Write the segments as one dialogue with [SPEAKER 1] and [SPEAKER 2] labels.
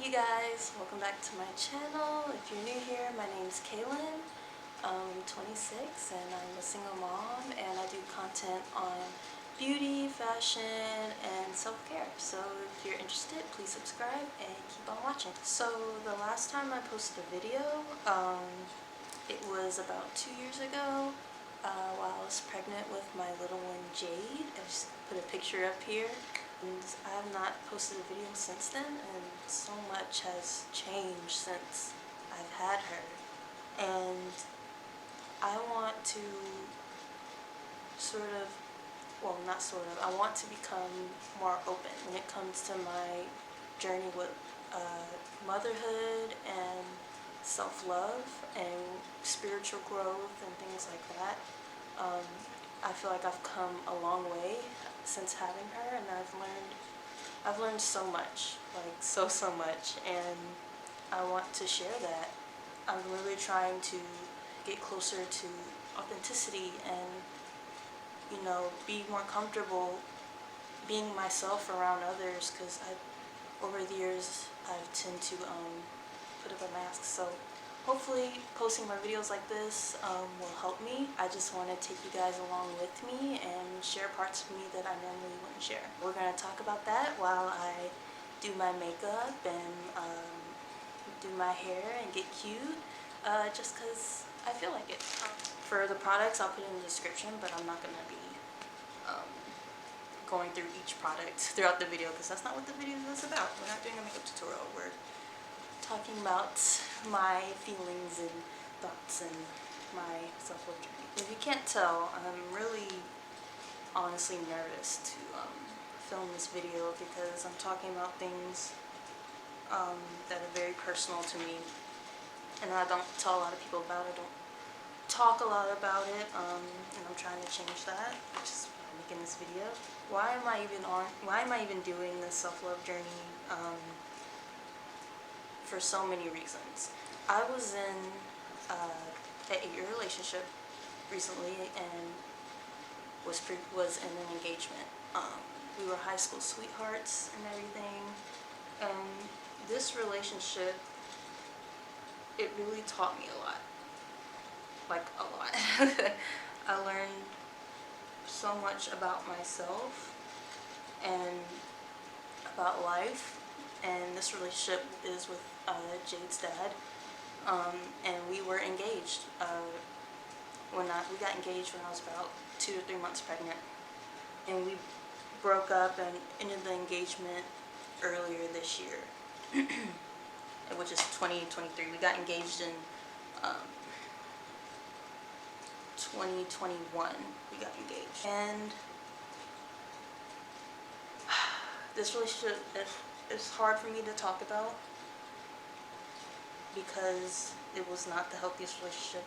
[SPEAKER 1] you guys, welcome back to my channel. If you're new here, my name's Kaylin. I'm 26 and I'm a single mom, and I do content on beauty, fashion, and self-care. So if you're interested, please subscribe and keep on watching. So the last time I posted a video, it was about 2 years ago while I was pregnant with my little one Jade. I just put a picture up here. And I have not posted a video since then, and so much has changed since I've had her. And I want to I want to become more open when it comes to my journey with motherhood and self-love and spiritual growth and things like that. I feel like I've come a long way since having her, and I've learned so much, like so much, and I want to share that. I'm really trying to get closer to authenticity and, you know, be more comfortable being myself around others, because over the years I've tend to put up a mask. So hopefully posting my videos like this will help me. I just want to take you guys along with me and share parts of me that I normally wouldn't share. We're going to talk about that while I do my makeup and do my hair and get cute, just because I feel like it. For the products, I'll put it in the description, but I'm not going to be going through each product throughout the video, because that's not what the video is about. We're not doing a makeup tutorial. We're talking about my feelings and thoughts and my self-love journey. If you can't tell, I'm really honestly nervous to film this video, because I'm talking about things that are very personal to me, and I don't tell a lot of people about it. I don't talk a lot about it, and I'm trying to change that, which is why I'm making this video. Why am I even doing this self-love journey? For so many reasons. I was in an 8-year relationship recently and was in an engagement. We were high school sweethearts and everything, and this relationship, it really taught me a lot, like a lot. I learned so much about myself and about life, and this relationship is with Jade's dad, and we were engaged. We got engaged when I was about 2 to 3 months pregnant, and we broke up and ended the engagement earlier this year, which is 2023. We got engaged in 2021. We got engaged, and this relationship is hard for me to talk about, because it was not the healthiest relationship.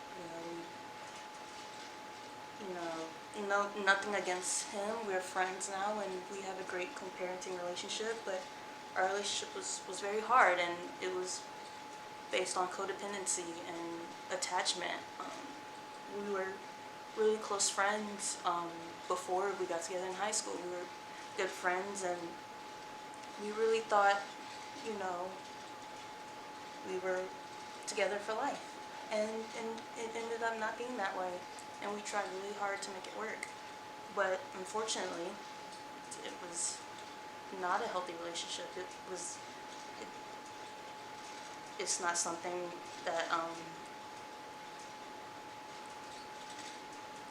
[SPEAKER 1] Nothing against him. We're friends now, and we have a great co-parenting relationship, but our relationship was very hard, and it was based on codependency and attachment. We were really close friends before we got together in high school. We were good friends, and we really thought, we were together for life, and it ended up not being that way, and we tried really hard to make it work, but unfortunately it was not a healthy relationship. It's not something that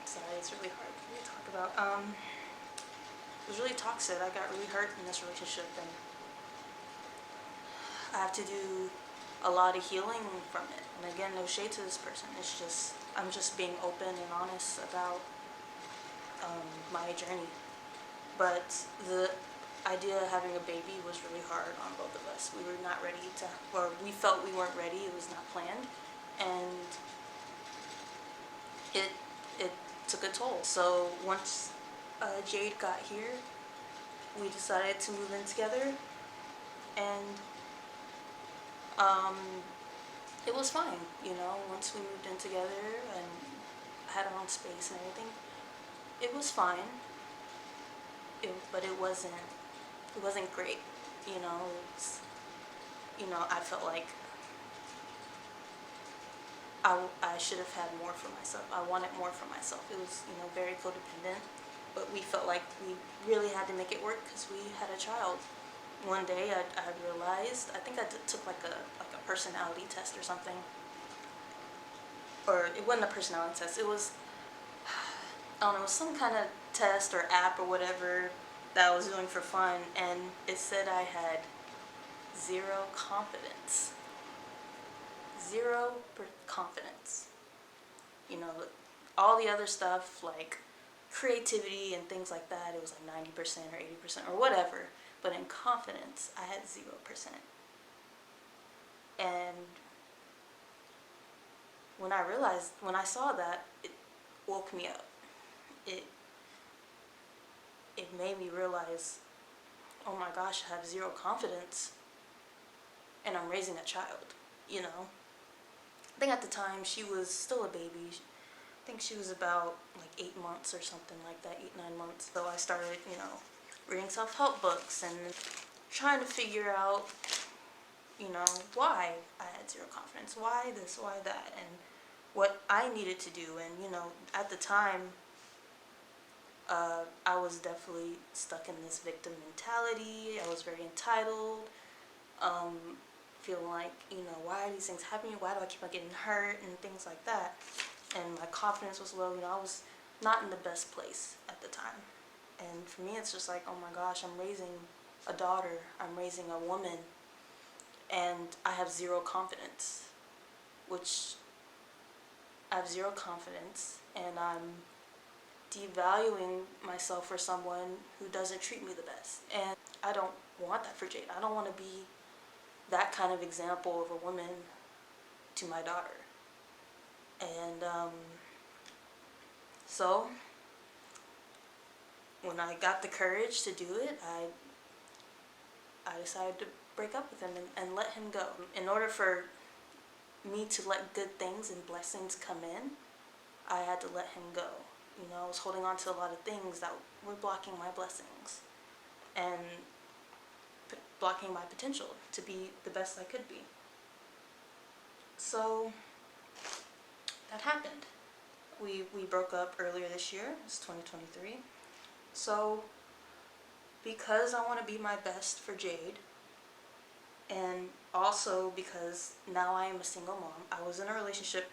[SPEAKER 1] sorry, it's really hard for me to talk about. It was really toxic. I got really hurt in this relationship, and I have to do a lot of healing from it. And again, no shade to this person. It's just, I'm just being open and honest about my journey. But the idea of having a baby was really hard on both of us. We were not ready to, or we felt we weren't ready. It was not planned, and it took a toll. So once Jade got here, we decided to move in together, and it was fine, once we moved in together and had our own space and everything. It was fine, but it wasn't great, I felt like I should have had more for myself. I wanted more for myself. It was, very codependent, but we felt like we really had to make it work because we had a child. One day I realized, I think I took like a personality test or something. Or it wasn't a personality test, it was, I don't know, some kind of test or app or whatever that I was doing for fun, and it said I had zero confidence. Confidence. All the other stuff like creativity and things like that, it was like 90% or 80% or whatever. But in confidence, I had 0%. And when I saw that, it woke me up. It made me realize, oh my gosh, I have zero confidence, and I'm raising a child. I think at the time she was still a baby. I think she was about like 8 months or something like that, 8, 9 months. So I started, reading self-help books and trying to figure out, why I had zero confidence, why this, why that, and what I needed to do. And, at the time, I was definitely stuck in this victim mentality. I was very entitled, feeling like, why are these things happening? Why do I keep on getting hurt and things like that? And my confidence was low. I was not in the best place at the time. And for me, it's just like, oh my gosh, I'm raising a daughter. I'm raising a woman. And I have zero confidence, and I'm devaluing myself for someone who doesn't treat me the best. And I don't want that for Jade. I don't want to be that kind of example of a woman to my daughter. And so when I got the courage to do it, I decided to break up with him and let him go. In order for me to let good things and blessings come in, I had to let him go. I was holding on to a lot of things that were blocking my blessings and blocking my potential to be the best I could be. So that happened. We broke up earlier this year. It's 2023. So because I want to be my best for Jade, and also because now I am a single mom. I was in a relationship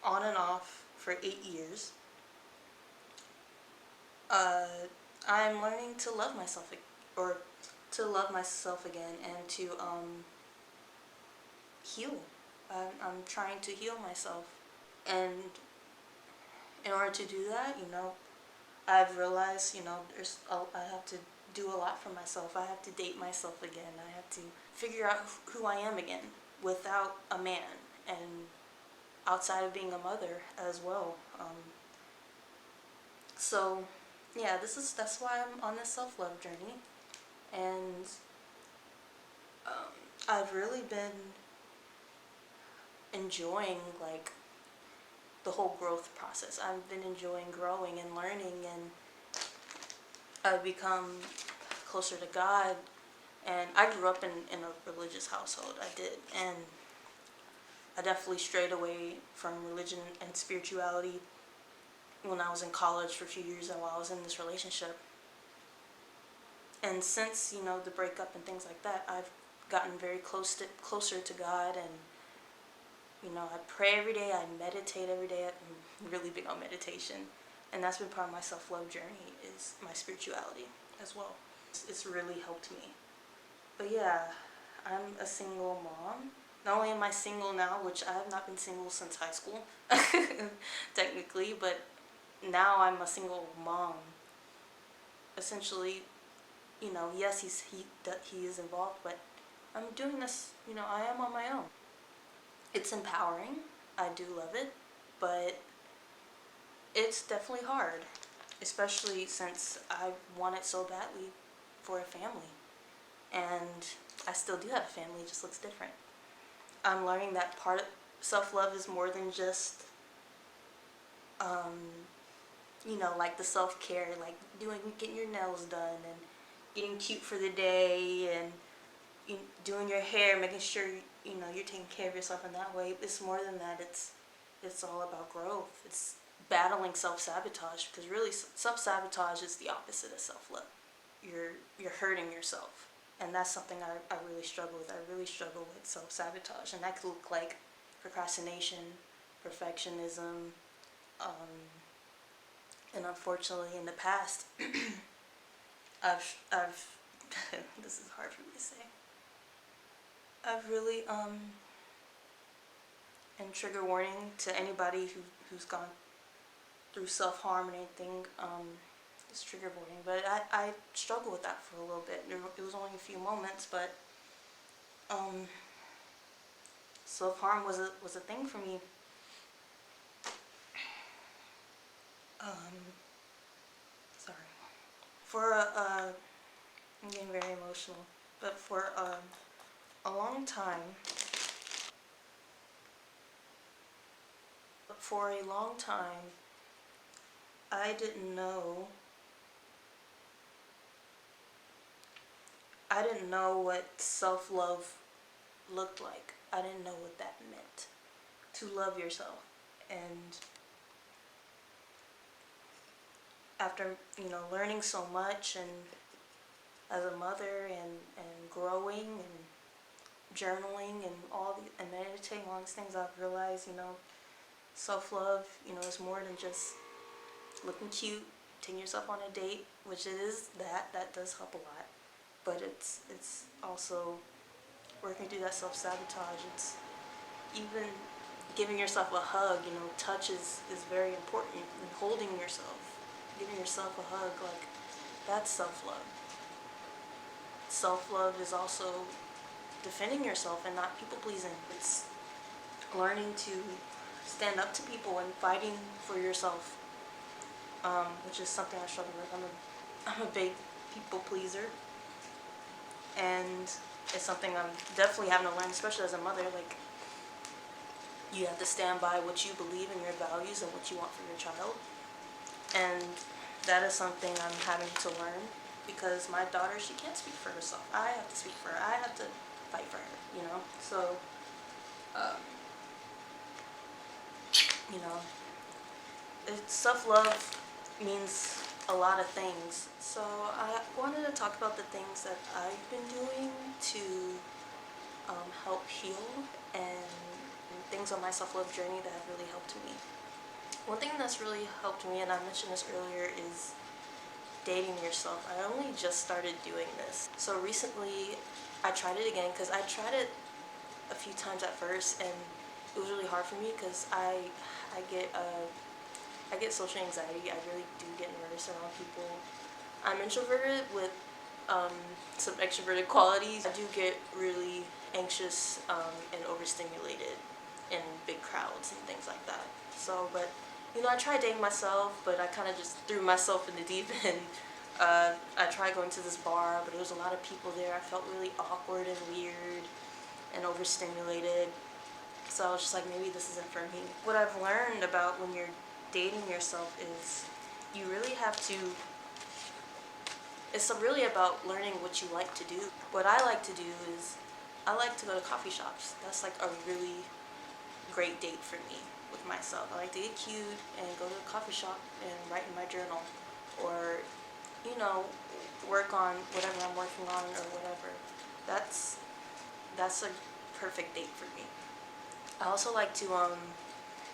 [SPEAKER 1] on and off for 8 years. I'm learning to love myself, or to love myself again, and to heal. I'm trying to heal myself, and in order to do that, I've realized, I have to do a lot for myself. I have to date myself again. I have to figure out who I am again without a man, and outside of being a mother as well. So yeah, that's why I'm on this self-love journey, and I've really been enjoying like the whole growth process. I've been enjoying growing and learning, and I've become closer to God. And I grew up in a religious household. I did, and I definitely strayed away from religion and spirituality when I was in college for a few years and while I was in this relationship. And since, the breakup and things like that, I've gotten very closer to God, and, I pray every day, I meditate every day. I'm really big on meditation, and that's been part of my self-love journey, is my spirituality as well. It's really helped me. But yeah, I'm a single mom. Not only am I single now, which I have not been single since high school, technically, but now I'm a single mom. Essentially, yes, he is involved, but I'm doing this, I am on my own. It's empowering. I do love it, but it's definitely hard, especially since I want it so badly for a family. And I still do have a family, it just looks different. I'm learning that part of self-love is more than just, like the self-care, like getting your nails done and getting cute for the day, and, doing your hair, making sure you're taking care of yourself in that way. It's more than that. It's all about growth. It's battling self-sabotage, because really self-sabotage is the opposite of self-love. You're hurting yourself, and that's something I really struggle with. I really struggle with self-sabotage, and that could look like procrastination, perfectionism, and unfortunately in the past I've this is hard for me to say. I've really and trigger warning to anybody who's gone through self-harm and anything, it's trigger warning, but I struggled with that for a little bit. It was only a few moments, but self-harm was a thing for me. Sorry. I'm getting very emotional, but for a long time, I didn't know what self-love looked like. I didn't know what that meant, to love yourself. And after learning so much, and as a mother, and growing and journaling and meditating on these things, I've realized self-love is more than just looking cute, taking yourself on a date, which it is. That does help a lot, but it's also working through that self-sabotage. It's even giving yourself a hug. Touch is very important, and holding yourself, giving yourself a hug, like, that's self-love. Self-love is also defending yourself and not people-pleasing. It's learning to stand up to people and fighting for yourself, which is something I struggle with. I'm a big people-pleaser, and it's something I'm definitely having to learn, especially as a mother. Like, you have to stand by what you believe in, your values, and what you want for your child. And that is something I'm having to learn, because my daughter, she can't speak for herself. I have to speak for her. I have to fight for her, So, self-love means a lot of things. So I wanted to talk about the things that I've been doing to help heal, and things on my self-love journey that have really helped me. One thing that's really helped me, and I mentioned this earlier, is dating yourself. I only just started doing this. So recently I tried it again, because I tried it a few times at first, and it was really hard for me, because I get social anxiety. I really do get nervous around people. I'm introverted with some extroverted qualities. I do get really anxious and overstimulated in big crowds and things like that. So, but I tried dating myself, but I kind of just threw myself in the deep end. I tried going to this bar, but there was a lot of people there. I felt really awkward and weird and overstimulated. So I was just like, maybe this isn't for me. What I've learned about when you're dating yourself is you really have to, it's really about learning what you like to do. What I like to do is, I like to go to coffee shops. That's like a really great date for me with myself. I like to get cute and go to a coffee shop and write in my journal, or work on whatever I'm working on, or whatever. That's a perfect date for me. I also like to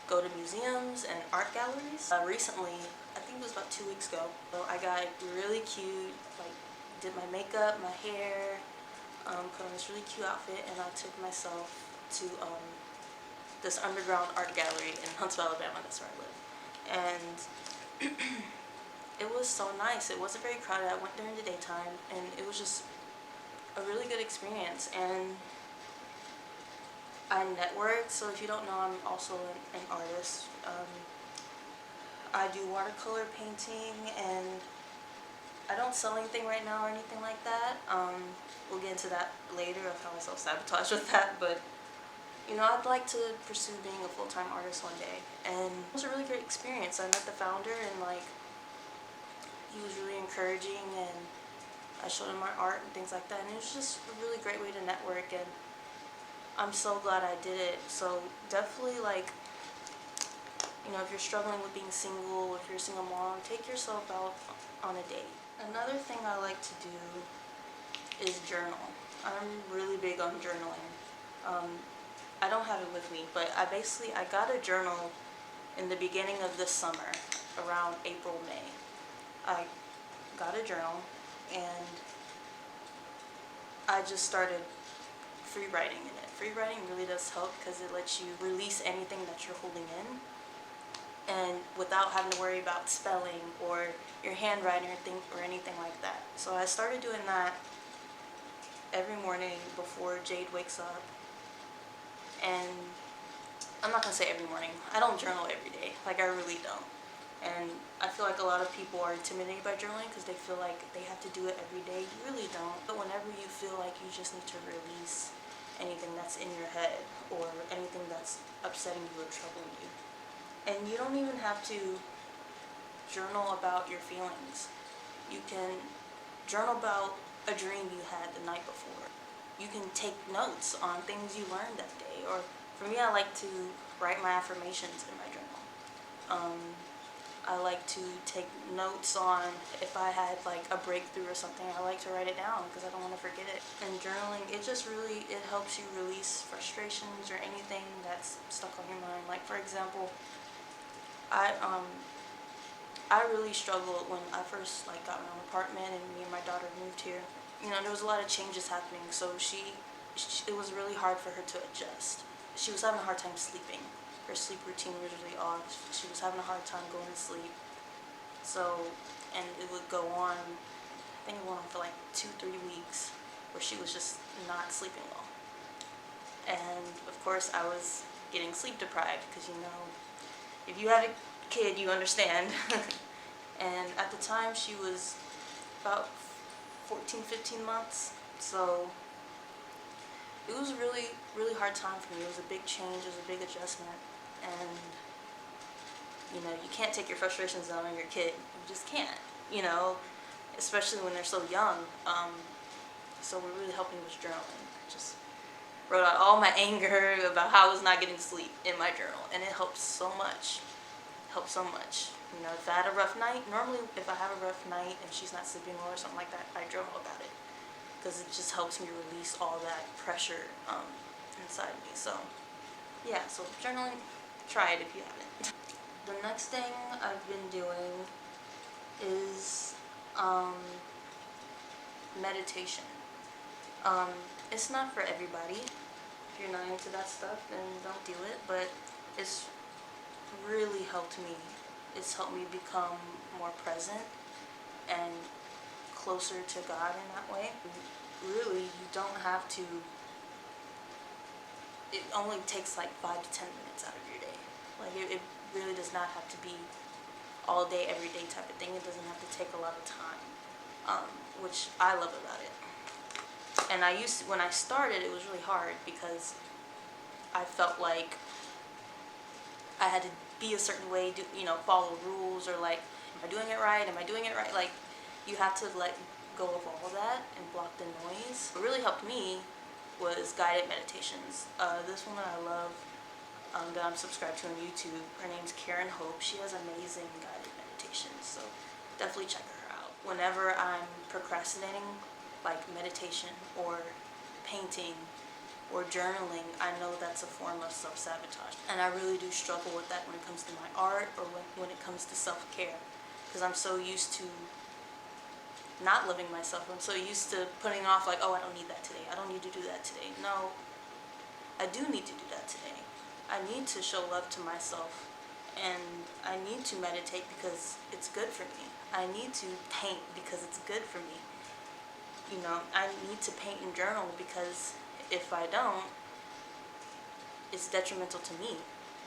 [SPEAKER 1] go to museums and art galleries. Recently, I think it was about 2 weeks ago, so I got really cute, like, did my makeup, my hair, put on this really cute outfit, and I took myself to this underground art gallery in Huntsville, Alabama. That's where I live. And it was so nice. It wasn't very crowded. I went during the daytime, and it was just a really good experience. And I networked. So if you don't know, I'm also an artist. I do watercolor painting, and I don't sell anything right now or anything like that. We'll get into that later, of how I self-sabotage with that, but I'd like to pursue being a full-time artist one day. And it was a really great experience. I met the founder, and he was really encouraging, and I showed them my art and things like that, and it was just a really great way to network, and I'm so glad I did it. So definitely, like, you know, if you're struggling with being single, if you're a single mom, take yourself out on a date. Another thing I like to do is journal. I'm really big on journaling. I don't have it with me, but I got a journal in the beginning of this summer, around April, May. I got a journal and I just started free writing in it. Free writing really does help because it lets you release anything that you're holding in, and without having to worry about spelling or your handwriting or anything like that. So I started doing that every morning before Jade wakes up. And I'm not gonna say every morning. I don't journal every day. Like, I really don't. And I feel like a lot of people are intimidated by journaling because they feel like they have to do it every day. You really don't. But whenever you feel like you just need to release anything that's in your head or anything that's upsetting you or troubling you. And you don't even have to journal about your feelings. You can journal about a dream you had the night before. You can take notes on things you learned that day. Or for me, I like to write my affirmations in my journal. I like to take notes on if I had like a breakthrough or something. I like to write it down because I don't want to forget it. And journaling, it helps you release frustrations or anything that's stuck on your mind. Like, for example, I really struggled when I first like got my own apartment and me and my daughter moved here. You know, there was a lot of changes happening, so it was really hard for her to adjust. She was having a hard time sleeping. Her sleep routine was really off. She was having a hard time going to sleep. So, and it would go on, I think it went on for like 2-3 weeks where she was just not sleeping well. And of course I was getting sleep deprived because, you know, if you had a kid, you understand. And at the time she was about 14-15 months, so it was a really, really hard time for me. It was a big change, it was a big adjustment, and you know, you can't take your frustrations out on your kid. You just can't, you know, especially when they're so young. So what really helped me was journaling. Just wrote out all my anger about how I was not getting sleep in my journal, and it helped so much. Helped so much. You know, if I had a rough night, normally if I have a rough night and she's not sleeping well or something like that, I journal about it because it just helps me release all that pressure inside me. So yeah, so journaling, try it if you haven't. The next thing I've been doing is meditation. It's not for everybody. If you're not into that stuff, then don't do it, but it's really helped me. It's helped me become more present and closer to God in that way. Really, you don't have to, it only takes like 5 to 10 minutes out of your day. Like, it really does not have to be all day, every day type of thing. It doesn't have to take a lot of time, which I love about it. And when I started, it was really hard because I felt like I had to be a certain way, follow rules, or like, am I doing it right? Am I doing it right? Like, you have to let go of all that and block the noise. What really helped me was guided meditations. This woman I love, that I'm subscribed to on YouTube, her name's Karen Hope. She has amazing guided meditations, so definitely check her out. Whenever I'm procrastinating, like meditation or painting or journaling, I know that's a form of self-sabotage. And I really do struggle with that when it comes to my art or when it comes to self-care, because I'm so used to not loving myself. I'm so used to putting off, like, oh, I don't need that today. I don't need to do that today. No, I do need to do that today. I need to show love to myself, and I need to meditate because it's good for me. I need to paint because it's good for me. You know, I need to paint and journal because if I don't, it's detrimental to me,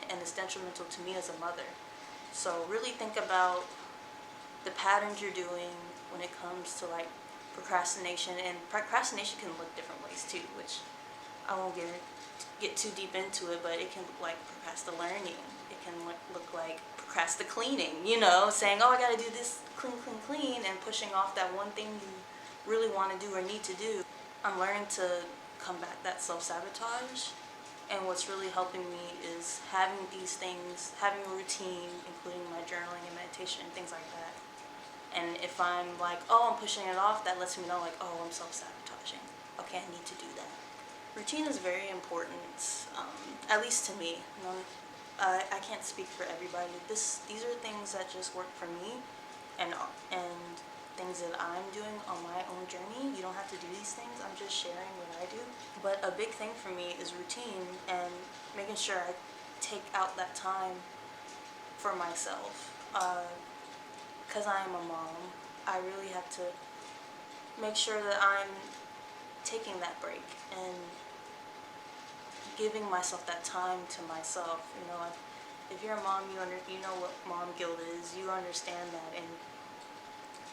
[SPEAKER 1] and it's detrimental to me as a mother. So really think about the patterns you're doing when it comes to like procrastination, and procrastination can look different ways too, which I won't get too deep into it, but it can look like procrastinating. It can look like procrastinating, saying, oh, I gotta do this clean, and pushing off that one thing you really want to do or need to do. I'm learning to combat that self-sabotage, and what's really helping me is having these things, having a routine, including my journaling and meditation and things like that. And if I'm like, oh, I'm pushing it off, that lets me know like, oh, I'm self-sabotaging. Okay, I need to do that. Routine is very important, at least to me. You know, I can't speak for everybody. These are things that just work for me, and things that I'm doing on my own journey. You don't have to do these things. I'm just sharing what I do. But a big thing for me is routine and making sure I take out that time for myself. Because I am a mom, I really have to make sure that I'm taking that break and giving myself that time to myself. You know, if you're a mom, you know what mom guilt is. You understand that, and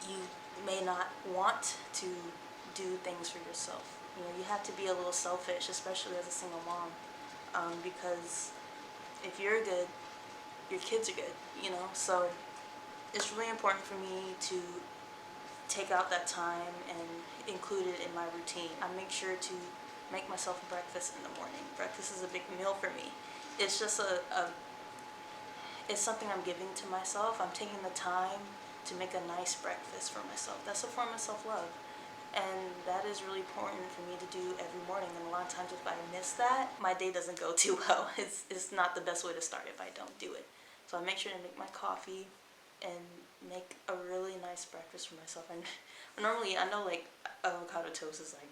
[SPEAKER 1] you may not want to do things for yourself. You know, you have to be a little selfish, especially as a single mom, because if you're good, your kids are good. You know, so it's really important for me to take out that time and include it in my routine. I make sure to make myself breakfast in the morning. Breakfast is a big meal for me. It's just it's something I'm giving to myself. I'm taking the time to make a nice breakfast for myself. That's a form of self-love. And that is really important for me to do every morning. And a lot of times if I miss that, my day doesn't go too well. It's not the best way to start if I don't do it. So I make sure to make my coffee and make a really nice breakfast for myself. And normally, I know like avocado toast is like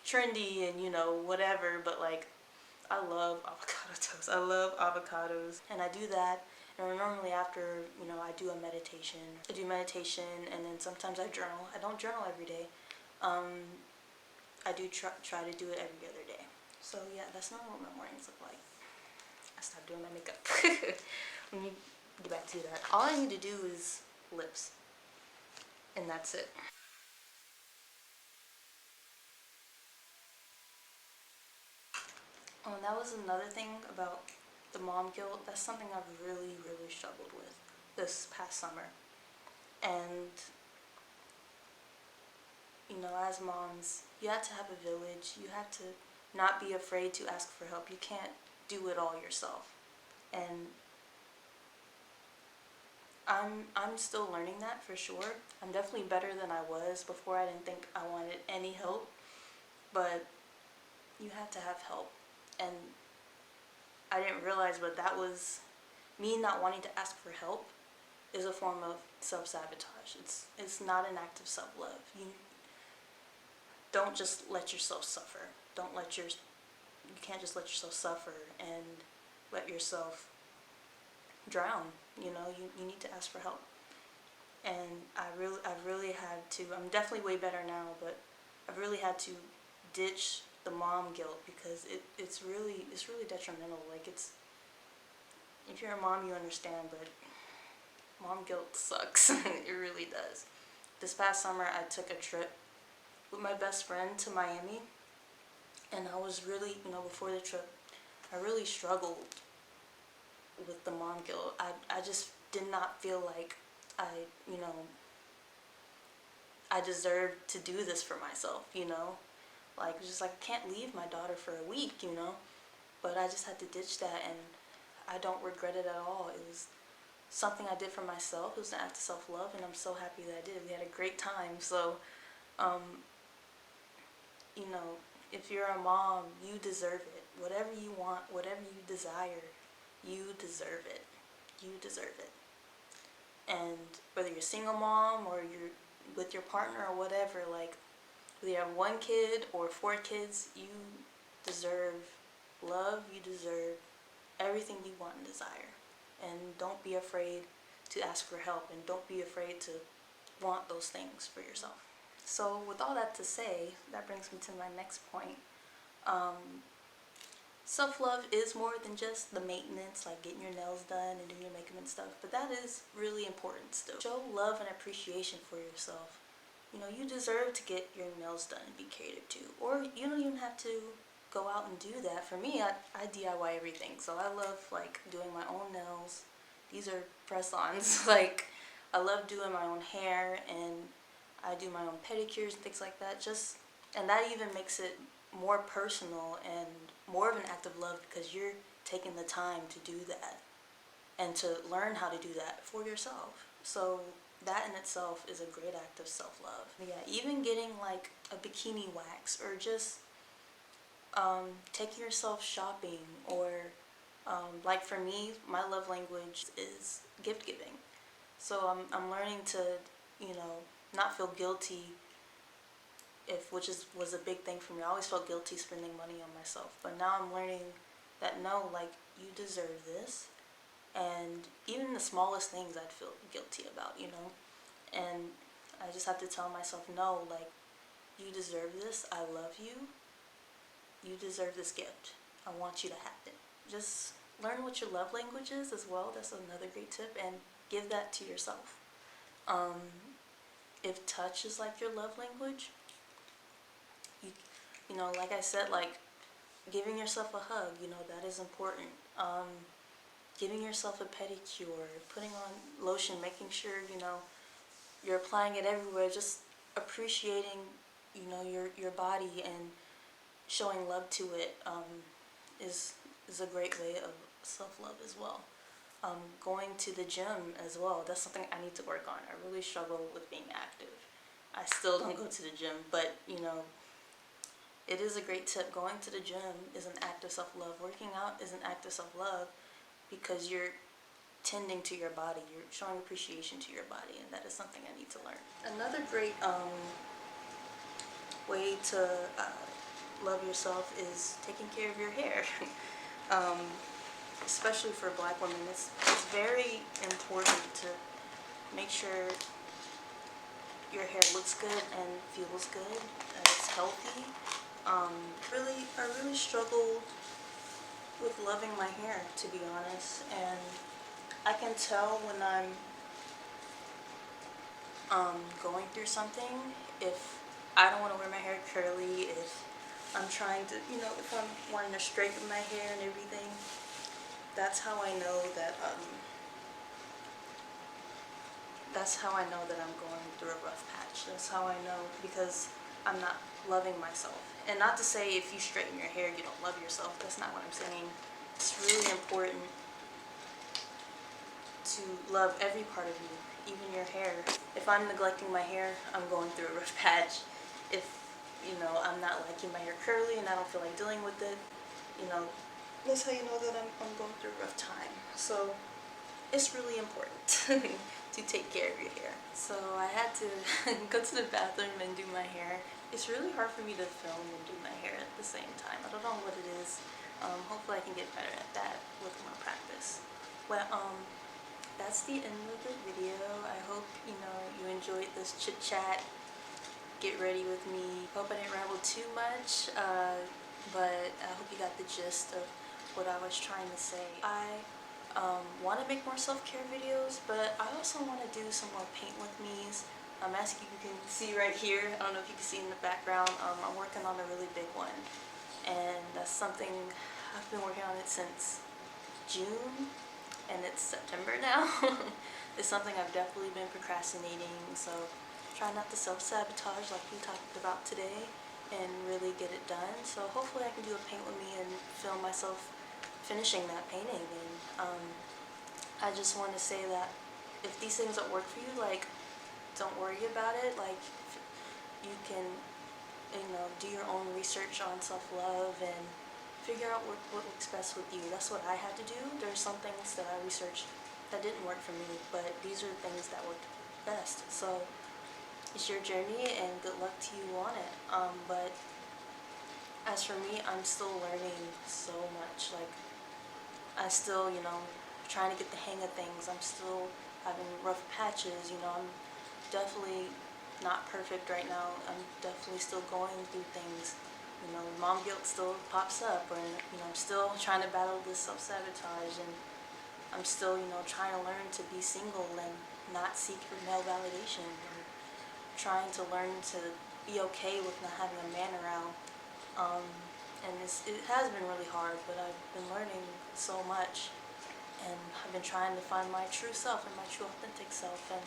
[SPEAKER 1] trendy and you know whatever, but like I love avocado toast. I love avocados, and I do that. And normally after, you know, I do a meditation. I do meditation, and then sometimes I journal. I don't journal every day. I do try to do it every other day. So yeah, that's not what my mornings look like. I stopped doing my makeup. When you get back to that, all I need to do is lips, and that's it. Oh, and that was another thing about the mom guilt. That's something I've really, really struggled with this past summer. And, you know, as moms, you have to have a village. You have to not be afraid to ask for help. You can't do it all yourself. And I'm still learning that for sure. I'm definitely better than I was before. I didn't think I wanted any help, but you have to have help. And I didn't realize, but that was me not wanting to ask for help is a form of self-sabotage. It's not an act of self-love. You don't just let yourself suffer. You can't just let yourself suffer and let yourself drown. You know, you need to ask for help. And I've really had to. I'm definitely way better now, but I've really had to ditch the mom guilt because it's really detrimental. Like if you're a mom, you understand, but mom guilt sucks. It really does. This past summer, I took a trip with my best friend to Miami, and I was really, you know, before the trip, I really struggled with the mom guilt. I just did not feel like you know, I deserved to do this for myself, you know? Like, just like, I can't leave my daughter for a week, you know? But I just had to ditch that, and I don't regret it at all. It was something I did for myself. It was an act of self-love, and I'm so happy that I did. We had a great time. So, you know, if you're a mom, you deserve it. Whatever you want, whatever you desire, you deserve it. You deserve it. And whether you're a single mom or you're with your partner or whatever, like, whether you have one kid or 4 kids, you deserve love. You deserve everything you want and desire. And don't be afraid to ask for help, and don't be afraid to want those things for yourself. So with all that to say, that brings me to my next point. Self-love is more than just the maintenance, like getting your nails done and doing your makeup and stuff, but that is really important still. Show love and appreciation for yourself. You know, you deserve to get your nails done and be catered to, or you don't even have to go out and do that. For me, I DIY everything, so I love like doing my own nails. These are press-ons. Like, I love doing my own hair, and I do my own pedicures and things like that. And that even makes it more personal and more of an act of love because you're taking the time to do that and to learn how to do that for yourself. So that in itself is a great act of self-love. Yeah, even getting like a bikini wax or just taking yourself shopping or like for me, my love language is gift giving. So I'm learning to, not feel guilty was a big thing for me. I always felt guilty spending money on myself. But now I'm learning that no, like you deserve this. And even the smallest things I'd feel guilty about, And I just have to tell myself, no, like you deserve this. I love you. You deserve this gift. I want you to have it. Just learn what your love language is as well. That's another great tip. And give that to yourself. If touch is like your love language, like I said, like giving yourself a hug, that is important. Giving yourself a pedicure, putting on lotion, making sure, you're applying it everywhere, just appreciating, your body and showing love to it is a great way of self-love as well. Going to the gym as well, that's something I need to work on. I really struggle with being active. I still don't go to the gym, but, it is a great tip. Going to the gym is an act of self-love. Working out is an act of self-love because you're tending to your body. You're showing appreciation to your body, and that is something I need to learn. Another great way to love yourself is taking care of your hair. Especially for Black women, it's very important to make sure your hair looks good and feels good, that it's healthy. I really struggle with loving my hair, to be honest, and I can tell when I'm going through something if I don't want to wear my hair curly, if I'm trying to, if I'm wanting to straighten my hair and everything. That's how I know that I'm going through a rough patch. That's how I know, because I'm not loving myself. And not to say if you straighten your hair you don't love yourself. That's not what I'm saying. It's really important to love every part of you, even your hair. If I'm neglecting my hair, I'm going through a rough patch. If, I'm not liking my hair curly and I don't feel like dealing with it, that's how you know that I'm going through a rough time. So it's really important to take care of your hair. So I had to go to the bathroom and do my hair. It's really hard for me to film and do my hair at the same time. I don't know what it is. Hopefully I can get better at that with more practice. Well, that's the end of the video. I hope, you enjoyed this chit chat. Get ready with me. Hope I didn't ramble too much, but I hope you got the gist of what I was trying to say. I want to make more self-care videos, but I also want to do some more paint with me's. As you can see right here, I don't know if you can see in the background, I'm working on a really big one, and that's something I've been working on it since June, and it's September now. It's something I've definitely been procrastinating, so try not to self-sabotage like we talked about today and really get it done. So hopefully I can do a paint with me and film myself finishing that painting. And I just want to say that if these things don't work for you, like, don't worry about it. Like, you can, do your own research on self-love and figure out what works best with you. That's what I had to do. There's some things that I researched that didn't work for me, but these are things that worked best. So it's your journey, and good luck to you on it. But as for me, I'm still learning so much. Like, I still, trying to get the hang of things. I'm still having rough patches. I'm definitely not perfect right now. I'm definitely still going through things. Mom guilt still pops up, and I'm still trying to battle this self-sabotage, and I'm still, trying to learn to be single and not seek for male validation, or trying to learn to be okay with not having a man around. And it has been really hard, but I've been learning so much, and I've been trying to find my true self and my true authentic self, and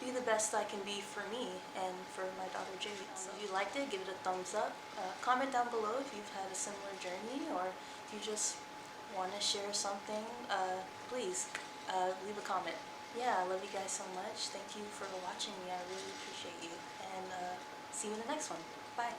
[SPEAKER 1] be the best I can be for me and for my daughter Jade. So if you liked it, give it a thumbs up. Comment down below if you've had a similar journey, or if you just want to share something. Please leave a comment. Yeah, I love you guys so much. Thank you for watching me. I really appreciate you. And see you in the next one. Bye.